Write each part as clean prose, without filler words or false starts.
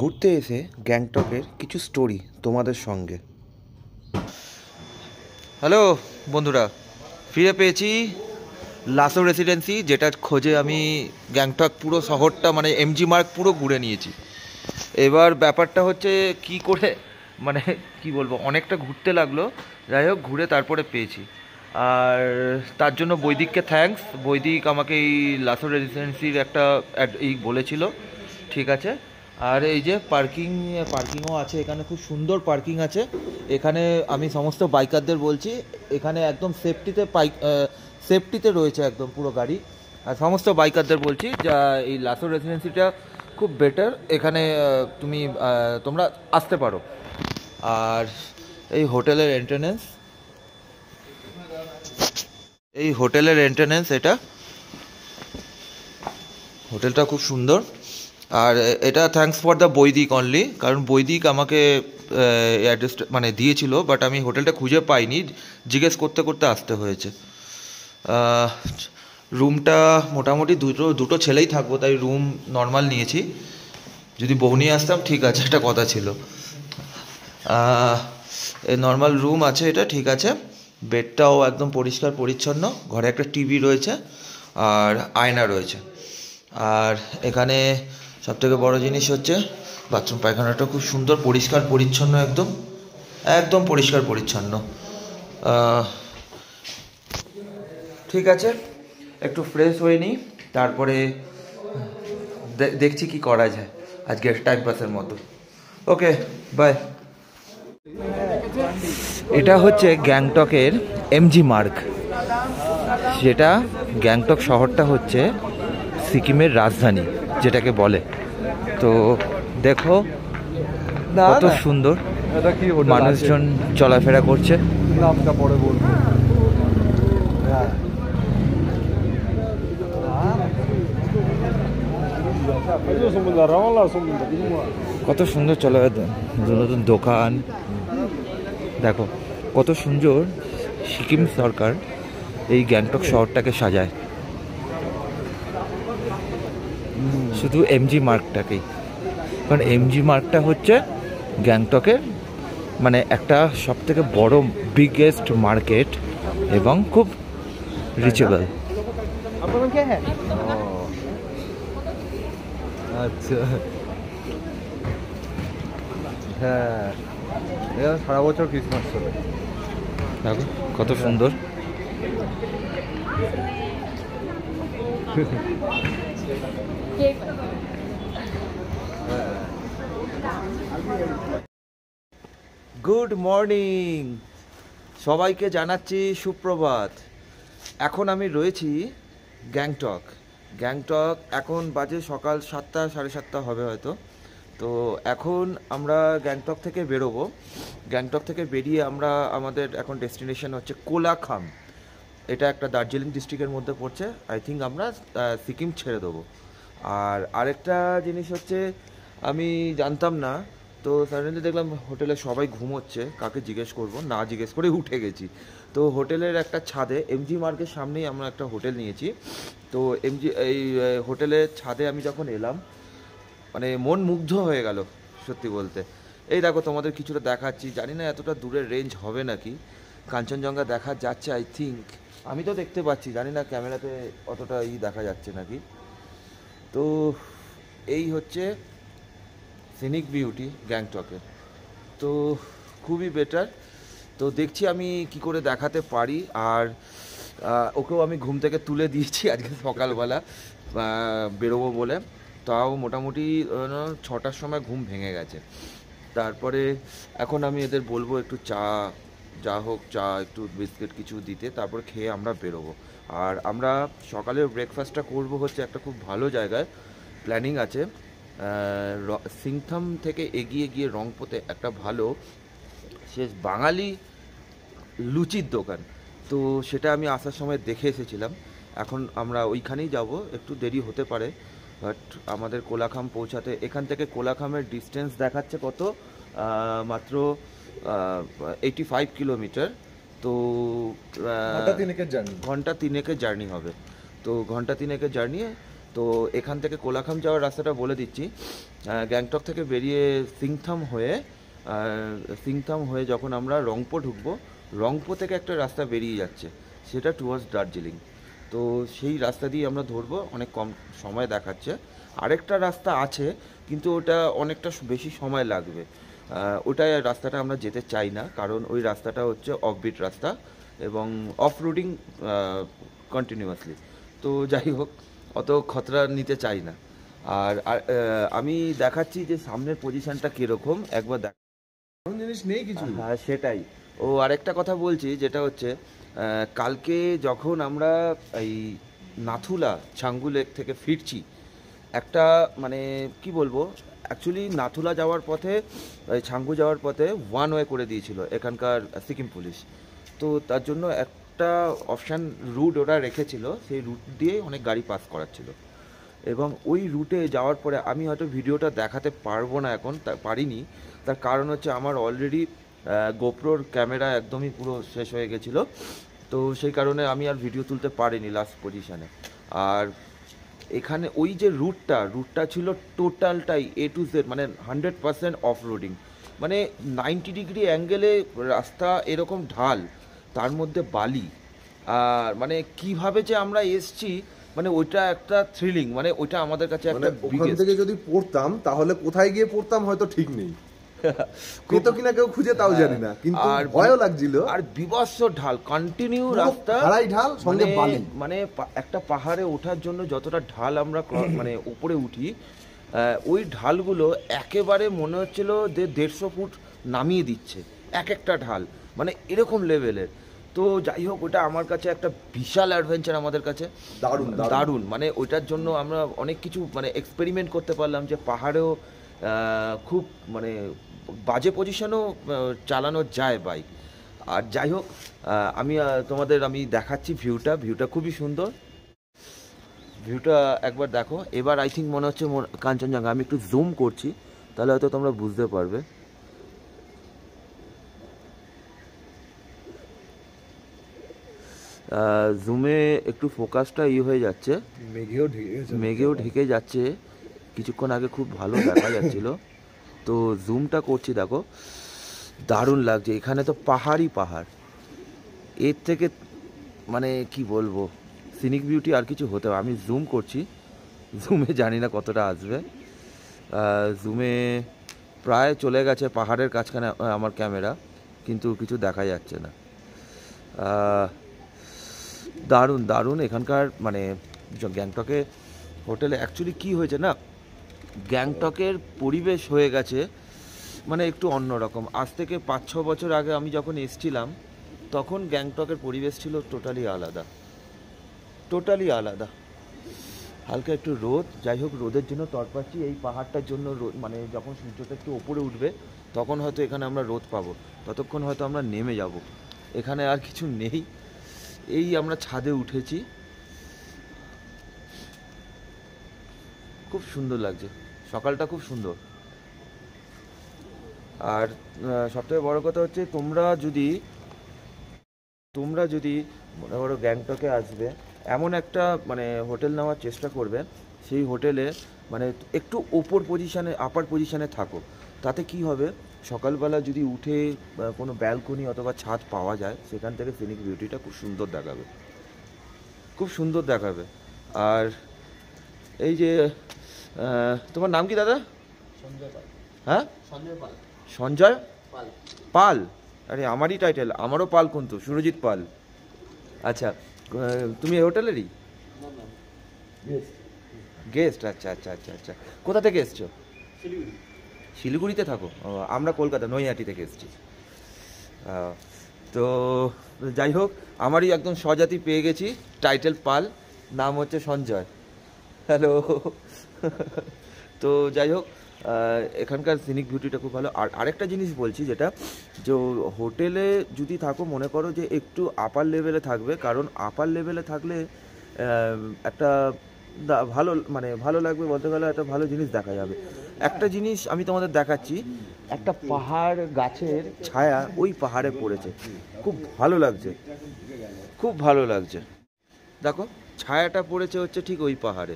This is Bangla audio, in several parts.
ঘুরতে এসে গ্যাংটকের কিছু স্টোরি তোমাদের সঙ্গে। হ্যালো বন্ধুরা, ফিরে পেয়েছি লাসো রেসিডেন্সি, যেটার খোঁজে আমি গ্যাংটক পুরো শহরটা মানে এমজি মার্গ পুরো ঘুরে নিয়েছি। এবার ব্যাপারটা হচ্ছে কি করে মানে কি বলবো, অনেকটা ঘুরতে লাগলো, যাই হোক ঘুরে তারপরে পেয়েছি। আর তার জন্য বৈদিককে থ্যাঙ্কস। বৈদিক আমাকে এই লাসো রেসিডেন্সির একটা এই বলেছিল, ঠিক আছে। আর এই যে পার্কিংও আছে এখানে, খুব সুন্দর পার্কিং আছে এখানে। আমি সমস্ত বাইকারদের বলছি, এখানে একদম সেফটিতে রয়েছে একদম পুরো গাড়ি। আর সমস্ত বাইকারদের বলছি যা এই লাসো রেসিডেন্সিটা খুব বেটার, এখানে তোমরা আসতে পারো। আর এই হোটেলের এন্ট্রান্স এটা, হোটেলটা খুব সুন্দর। আর এটা থ্যাঙ্কস ফর দ্য বৈদিক অনলি, কারণ বৈদিক আমাকে অ্যাড্রেসটা মানে দিয়েছিল, বাট আমি হোটেলটা খুঁজে পাইনি, জিজ্ঞেস করতে করতে আসতে হয়েছে। রুমটা মোটামুটি দুটো ছেলেই থাকবো, তাই রুম নর্মাল নিয়েছি। যদি বউ নিয়ে আসতাম ঠিক আছে, একটা কথা ছিল। নর্মাল রুম আছে এটা, ঠিক আছে। বেডটাও একদম পরিষ্কার পরিচ্ছন্ন, ঘরে একটা টিভি রয়েছে আর আয়না রয়েছে। আর এখানে সবথেকে বড় জিনিস হচ্ছে বাথরুম পায়খানাটা খুব সুন্দর পরিষ্কার পরিচ্ছন্ন, একদম পরিষ্কার পরিচ্ছন্ন। ঠিক আছে, একটু ফ্রেশ হয়ে নিই, তারপরে দেখছি কি করা যায় আজকে টাইম পাসের মতো। ওকে, বাই। এটা হচ্ছে গ্যাংটকের এমজি মার্গ, যেটা গ্যাংটক শহরটা হচ্ছে সিকিমের রাজধানী যেটাকে বলে। তো দেখো কত সুন্দর মানুষজন চলাফেরা করছে। নামটা পরে বলবো। কত সুন্দর চলাফেরা, নতুন নতুন দোকান, দেখো কত সুন্দর সিকিম সরকার এই গ্যাংটক শহরটাকে সাজায়, শুধু এমজি মার্গটাকেই। কারণ এমজি মার্গটা হচ্ছে গ্যাংটকের মানে একটা সবথেকে বড় বিগেস্ট মার্কেট এবং খুব রিচেবল। আচ্ছা, হ্যাঁ, এখানে সারা বছর ক্রিসমাস চলে। দেখো কত সুন্দর। গুড মর্নিং সবাইকে, জানাচ্ছি সুপ্রভাত। এখন আমি রয়েছি গ্যাংটক। এখন বাজে সকাল 7টা, 7:30 হবে হয়তো। তো এখন আমরা গ্যাংটক থেকে বেরোবো। গ্যাংটক থেকে বেরিয়ে আমরা আমাদের এখন ডেস্টিনেশন হচ্ছে কোলাখাম। এটা একটা দার্জিলিং ডিস্ট্রিক্টের মধ্যে পড়ছে। আই থিঙ্ক আমরা সিকিম ছেড়ে দেবো। আর আরেকটা জিনিস হচ্ছে, আমি জানতাম না, তো সাডেনলি দেখলাম হোটেলে সবাই ঘুমোচ্ছে, কাকে জিজ্ঞেস করব, না জিজ্ঞেস করে উঠে গেছি। তো হোটেলের একটা ছাদে, এমজি মার্গের সামনেই আমরা একটা হোটেল নিয়েছি। তো এই হোটেলের ছাদে আমি যখন এলাম, মানে মন মুগ্ধ হয়ে গেল সত্যি বলতে। এই দেখো তোমাদের কিছুটা দেখাচ্ছি, জানি না এতটা দূরের রেঞ্জ হবে নাকি, কাঞ্চনজঙ্ঘা দেখা যাচ্ছে আই থিঙ্ক, আমি তো দেখতে পাচ্ছি, জানি না ক্যামেরাতে অতটা দেখা যাচ্ছে নাকি। তো এই হচ্ছে সিনিক বিউটি গ্যাংটকের, তো খুবই বেটার। তো দেখছি আমি কি করে দেখাতে পারি। আর ওকেও আমি ঘুম থেকে তুলে দিয়েছি আজকে সকালবেলা বেরোবো বলে, তাও মোটামুটি 6টার সময় ঘুম ভেঙে গেছে। তারপরে এখন আমি এদের বলবো একটু যা হোক চা, একটু বিস্কিট কিছু দিতে, তারপর খেয়ে আমরা বেরোবো। আর আমরা সকালের ব্রেকফাস্টটা করব হচ্ছে একটা খুব ভালো জায়গায়, প্ল্যানিং আছে সিংথাম থেকে এগিয়ে গিয়ে রংপোতে একটা ভালো শেষ বাঙালি লুচির দোকান। তো সেটা আমি আসার সময় দেখে এসেছিলাম, এখন আমরা ওইখানেই যাব। একটু দেরি হতে পারে, বাট আমাদের কোলাখাম পৌঁছাতে, এখান থেকে কোলাখামের ডিস্টেন্স দেখাচ্ছে কত, মাত্র 85 কিলোমিটার। তো ঘন্টা 3 জার্নি হবে। তো ঘন্টা 3 জার্নি, তো এখান থেকে কোলাখাম যাওয়ার রাস্তাটা বলে দিচ্ছি। গ্যাংটক থেকে বেরিয়ে সিংথাম হয়ে যখন আমরা রংপো ঢুকবো, রংপো থেকে একটা রাস্তা বেরিয়ে যাচ্ছে, সেটা টুয়ার্ডস দার্জিলিং। তো সেই রাস্তা দিয়ে আমরা ধরবো, অনেক কম সময় দেখাচ্ছে। আরেকটা রাস্তা আছে কিন্তু ওটা অনেকটা বেশি সময় লাগবে, ওটাই রাস্তাটা আমরা যেতে চাই না, কারণ ওই রাস্তাটা হচ্ছে অফবিট রাস্তা এবং অফ রোডিং কন্টিনিউয়াসলি। তো যাই হোক, অত খতরা নিতে চাই না। আর আমি দেখাচ্ছি যে সামনের পজিশনটা কীরকম, একবার দেখ। জিনিস নেই কিছু। হ্যাঁ সেটাই। ও আরেকটা কথা বলছি, যেটা হচ্ছে কালকে যখন আমরা এই নাথুলা ছাঙ্গু লেক থেকে ফিরছি, একটা মানে কি বলবো, অ্যাকচুয়ালি নাথুলা যাওয়ার পথে, ছাঙ্গু যাওয়ার পথে ওয়ান ওয়ে করে দিয়েছিল এখানকার সিকিম পুলিশ। তো তার জন্য একটা অপশান রুট ওরা রেখেছিল, সেই রুট দিয়ে অনেক গাড়ি পাস করাচ্ছিল। এবং ওই রুটে যাওয়ার পরে আমি হয়তো ভিডিওটা দেখাতে পারবো না এখন, পারিনি। তার কারণ হচ্ছে আমার অলরেডি গোপ্রোর ক্যামেরা একদমই পুরো শেষ হয়ে গেছিলো, তো সেই কারণে আমি আর ভিডিও তুলতে পারিনি লাস্ট পজিশানে। আর এখানে ওই যে রুটটা ছিল টোটালটাই A to Z, মানে 100% অফ রোডিং, মানে 90 ডিগ্রি অ্যাঙ্গেলে রাস্তা, এরকম ঢাল, তার মধ্যে বালি। আর মানে কিভাবে যে আমরা এসছি, মানে ওইটা একটা থ্রিলিং, মানে ওইটা আমাদের কাছে একটা ওখান থেকে যদি পড়তাম তাহলে কোথায় গিয়ে পড়তাম হয়তো ঠিক নেই, পেত কিনা কেউ খুঁজে তাও জানি না, কিন্তু ভয়ও লাগছিল। আর বিভৎস ঢাল, কন্টিনিউ রাস্তা, খাড়াই ঢাল, সঙ্গে বালি। মানে একটা পাহাড়ে ওঠার জন্য যতটা ঢাল আমরা মানে উপরে উঠি, ওই ঢালগুলো একেবারে মনে হচ্ছিল যে 150 ফুট নামিয়ে দিচ্ছে একটা ঢাল, মানে এরকম লেভেলের। তো যাই হোক, ওটা আমার কাছে একটা বিশাল অ্যাডভেঞ্চার, আমাদের কাছে দারুণ। মানে ওইটার জন্য আমরা অনেক কিছু মানে এক্সপেরিমেন্ট করতে পারলাম, যে পাহাড়েও খুব মানে বাজে পজিশনও চালানো যায় বাইক। আর যাই হোক, আমি দেখাচ্ছি ভিউটা খুবই সুন্দর। ভিউটা একবার দেখো। এবার আই থিঙ্ক মনে হচ্ছে কাঞ্চনজঙ্ঘা। আমি একটু জুম করছি, তাহলে হয়তো তোমরা বুঝতে পারবে। জুমে একটু ফোকাসটা হয়ে যাচ্ছে, মেঘেও ঢেকে যাচ্ছে। কিছুক্ষণ আগে খুব ভালো দেখা যাচ্ছিল, তো জুমটা করছি, দেখো দারুণ লাগছে। এখানে তো পাহাড়ই পাহাড়, এর থেকে মানে কি বলবো, সিনিক বিউটি আর কিছু হতে হবে। আমি জুম করছি, জুমে জানি না কতটা আসবে। জুমে প্রায় চলে গেছে পাহাড়ের কাছখানে আমার ক্যামেরা, কিন্তু কিছু দেখা যাচ্ছে না। দারুণ এখানকার, মানে গ্যাংটকে হোটেলে অ্যাকচুয়ালি কি হয়েছে না, গ্যাংটকের পরিবেশ হয়ে গেছে মানে একটু অন্যরকম। আজ থেকে 5-6 বছর আগে আমি যখন এসেছিলাম, তখন গ্যাংটকের পরিবেশ ছিল টোটালি আলাদা। হালকা একটু রোদ, যাই হোক রোদের জন্য তরপাচ্ছি। এই পাহাড়টার জন্য মানে যখন সূর্যটা একটু ওপরে উঠবে, তখন হয়তো এখানে আমরা রোদ পাবো, ততক্ষণ হয়তো আমরা নেমে যাব। এখানে আর কিছু নেই, এই আমরা ছাদে উঠেছি, খুব সুন্দর লাগছে, সকালটা খুব সুন্দর। আর সবথেকে বড় কথা হচ্ছে, তোমরা যদি মনে করো গ্যাংটকে আসবে, এমন একটা মানে হোটেল নেওয়ার চেষ্টা করবে, সেই হোটেলে মানে একটু আপার পজিশানে থাকো। তাতে কি হবে, সকালবেলা যদি উঠে কোনো ব্যালকনি অথবা ছাদ পাওয়া যায়, সেখান থেকে সিনিক বিউটিটা খুব সুন্দর দেখাবে। আর এই যে তোমার নাম কি দাদা? হ্যাঁ, সঞ্জয় পাল। আরে আমারই টাইটেল, আমারও পাল, কিন্তু সুরজিৎ পাল। আচ্ছা, তুমি এই হোটেলেরই গেস্ট? আচ্ছা। কোথা থেকে এসছো? শিলিগুড়িতে থাকো? আমরা কলকাতা নৈহাটি থেকে এসেছি। তো যাই হোক, আমারই একদম স্বজাতি পেয়ে গেছি, টাইটেল পাল, নাম হচ্ছে সঞ্জয়। হ্যালো। তো যাই হোক, এখানকার সিনিক বিউটিটা খুব ভালো। আর আরেকটা জিনিস বলছি, যেটা যে হোটেলে যদি থাকো, মনে করো যে একটু আপার লেভেলে থাকবে, কারণ আপার লেভেলে থাকলে একটা ভালো লাগবে, বলতে গেলে একটা ভালো জিনিস দেখা যাবে। একটা জিনিস আমি তোমাদের দেখাচ্ছি, একটা পাহাড় গাছের ছায়া ওই পাহাড়ে পড়েছে, খুব ভালো লাগছে। দেখো ছায়াটা পড়েছে হচ্ছে ঠিক ওই পাহাড়ে,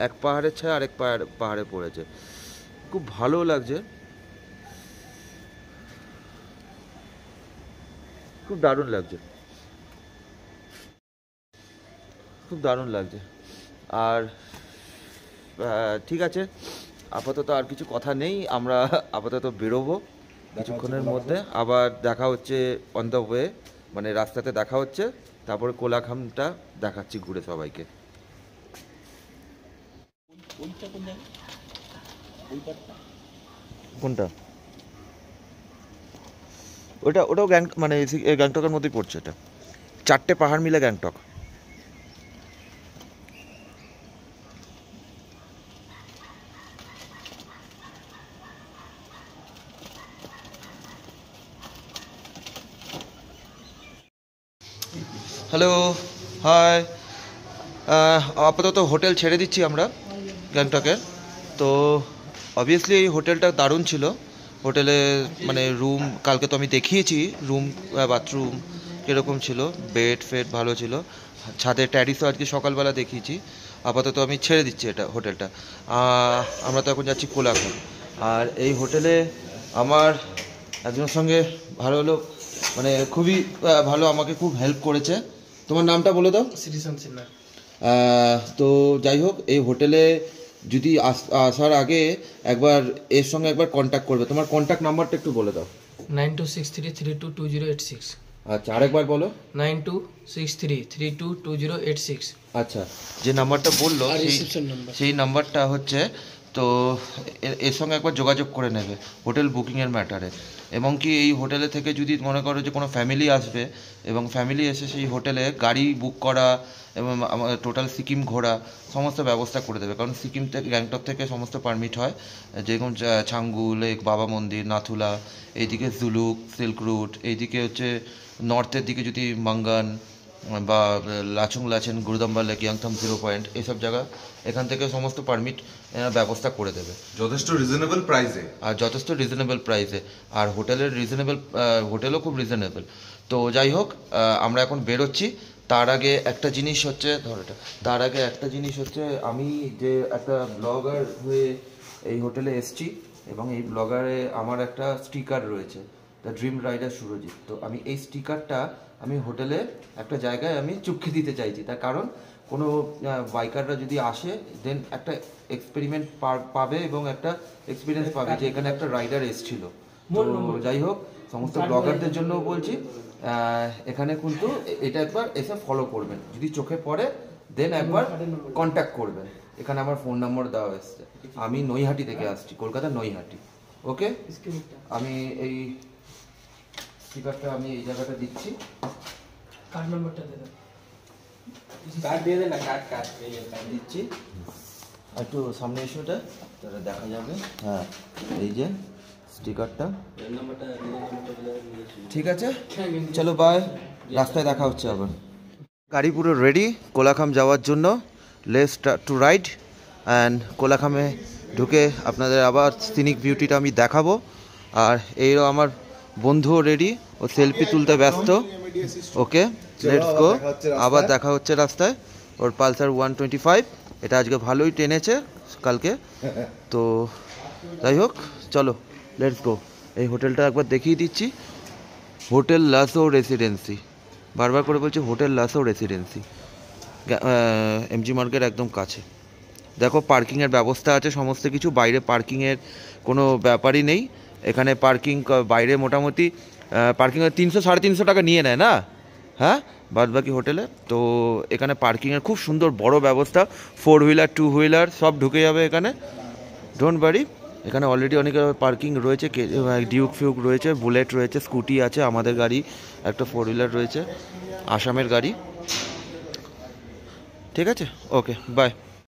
এক পাহাড়ের ছায়া আরেক পাহাড়ে পড়েছে, খুব ভালো লাগছে, খুব দারুণ লাগছে, খুব দারুণ লাগছে। আর ঠিক আছে, আপাতত আর কিছু কথা নেই, আমরা আপাতত বেরোবো কিছুক্ষণের মধ্যে। আবার দেখা হচ্ছে অন দ্য ওয়ে, মানে রাস্তাতে দেখা হচ্ছে, তারপরে কোলাখামটা দেখাচ্ছি ঘুরে সবাইকে। কোনটা? ওটাও মানে গ্যাংটকের মধ্যেই পড়ছে, এটা 4টে পাহাড় মিলে গ্যাংটক। Hello, hi. আপাতত হোটেল ছেড়ে দিচ্ছি আমরা গ্যাংটকের। তো অবভিয়াসলি এই হোটেলটা দারুণ ছিল। হোটেলে মানে রুম কালকে তো আমি দেখিয়েছি, রুম বাথরুম কীরকম ছিল, বেড ফেড ভালো ছিল, ছাদে ট্যারিসও আজকে সকালবেলা দেখিয়েছি। আপাতত আমি ছেড়ে দিচ্ছি এটা হোটেলটা। আমরা তো এখন যাচ্ছি কোলাখাম। আর এই হোটেলে আমার একজনের সঙ্গে ভালো হলো, মানে খুবই ভালো, আমাকে খুব হেল্প করেছে। তোমার নামটা বলে দাও। সিটিজেন সিনহা। তো যাই হোক, এই হোটেলে যদি আসার আগে একবার এর সঙ্গে একবার কন্ট্যাক্ট করবে। তোমার কন্ট্যাক্ট নাম্বারটা একটু বলে দাও। 9263322086। আচ্ছা, আরেকবার বলো। 9263322086। আচ্ছা, যে নাম্বারটা বললো সেই নাম্বারটা হচ্ছে, তো এর সঙ্গে একবার যোগাযোগ করে নেবে হোটেল বুকিংয়ের ম্যাটারে। এবং কি এই হোটেলে থেকে যদি মনে করো যে কোনো ফ্যামিলি আসবে, এবং ফ্যামিলি এসে সেই হোটেলে গাড়ি বুক করা এবং টোটাল সিকিম ঘোরা সমস্ত ব্যবস্থা করে দেবে। কারণ সিকিম থেকে গ্যাংটক থেকে সমস্ত পারমিট হয়, যেরকম ছাঙ্গু লেক, বাবা মন্দির, নাথুলা, এইদিকে জুলুক, সিল্ক রুট, এইদিকে হচ্ছে নর্থের দিকে যদি মাঙ্গান বা লাচুং লাচেন, গুরুদম্বা লেক, ইয়াংথাম 0 পয়েন্ট, এইসব জায়গা এখান থেকে সমস্ত পারমিট ব্যবস্থা করে দেবে যথেষ্ট রিজনেবল প্রাইসে। আর যথেষ্ট রিজনেবল প্রাইসে। আর হোটেলও খুব রিজনেবল। তো যাই হোক, আমরা এখন বেরোচ্ছি। তার আগে একটা জিনিস হচ্ছে, আমি যে একটা ব্লগার হয়ে এই হোটেলে এসছি, এবং এই ব্লগারে আমার একটা স্টিকার রয়েছে, দ্য ড্রিম রাইডার সুরজিৎ। তো আমি এই স্টিকারটা আমি হোটেলে একটা জায়গায় আমি চুপকে দিতে চাইছি। তার কারণ কোনো বাইকাররা যদি আসে, দেন একটা এক্সপেরিমেন্ট পাবে এবং একটা এক্সপিরিয়েন্স পাবে যে এখানে একটা রাইডার এসছিল। তো যাই হোক, সমস্ত ব্লগারদের জন্য বলছি, এখানে কিন্তু এটা একবার এসে ফলো করবেন, যদি চোখে পড়ে দেন একবার কন্ট্যাক্ট করবেন। এখানে আমার ফোন নম্বর দেওয়া এসছে। আমি নৈহাটি থেকে আসছি, কলকাতা নৈহাটি। ওকে, আমি এই স্টিকারটা আমি এই জায়গাটা দিচ্ছি। কার্ড নাম্বারটা দে দাও। কার্ড দিয়ে দে না, কার্ড দিচ্ছি। একটু সামনে এসে ওটা তাহলে দেখা যাবে। হ্যাঁ, এই যে স্টিকারটা। ঠিক আছে, চলো বাই, রাস্তায় দেখা হচ্ছে আবার। গাড়ি পুরো রেডি কোলাখাম যাওয়ার জন্য। Let's start to ride. And কোলাখামে ঢুকে আপনাদের আবার সিনিক বিউটিটা আমি দেখাবো। আর এইও আমার বন্ধুও রেডি, ও সেলফি তুলতে ব্যস্ত। ওকে, লেটস গো। আবার দেখা হচ্ছে রাস্তায়। ওর পালসার 125, এটা আজকে ভালোই টেনেছে কালকে। তো যাই হোক, চলো লেটস গো। এই হোটেলটা একবার দেখিয়ে দিচ্ছি, হোটেল লাসো রেসিডেন্সি। বারবার করে বলছি হোটেল লাসো রেসিডেন্সি, এমজি মার্কের একদম কাছে। দেখো, পার্কিংয়ের ব্যবস্থা আছে সমস্ত কিছু, বাইরে পার্কিংয়ের কোনো ব্যাপারই নেই। এখানে পার্কিং বাইরে মোটামুটি পার্কিং 300-350 টাকা নিয়ে নেয় না, হ্যাঁ, বাদ বাকি হোটেলে। তো এখানে পার্কিংয়ের খুব সুন্দর বড় ব্যবস্থা, 4 হুইলার 2 হুইলার সব ঢুকে যাবে এখানে, ডোন্ট ওয়ারি। এখানে অলরেডি অনেক পার্কিং রয়েছে, ডিউক ফিউক রয়েছে, বুলেট রয়েছে, স্কুটি আছে, আমাদের গাড়ি একটা 4 হুইলার রয়েছে, আসামের গাড়ি। ঠিক আছে, ওকে, বাই।